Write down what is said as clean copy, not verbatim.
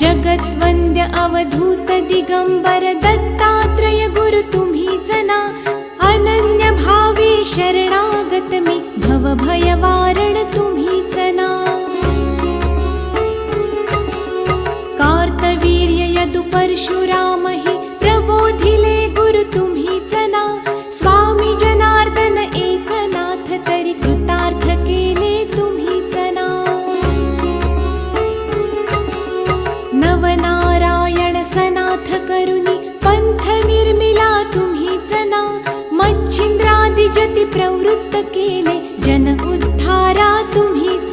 जगद्वन्द्य अवधूत दिगंबर दत्तात्रय गुरु तुम्हीच ना, अनन्य भावे शरणागत मी भवभय वारण तुम्हीच ना। कार्तवीर्य यदु परशुराम हि प्रबोधिले गुरु तुम्हीच ना, स्वामी जनार्दन एकनाथ तरी कृतार्थ केले तुम्हीच ना। नवनारायण सनाथ करुनी पंथ निर्मिला तुम्हीच ना, मच्छिंद्रादि जति प्रवृत्त केले जन उद्धारा तुम्हीच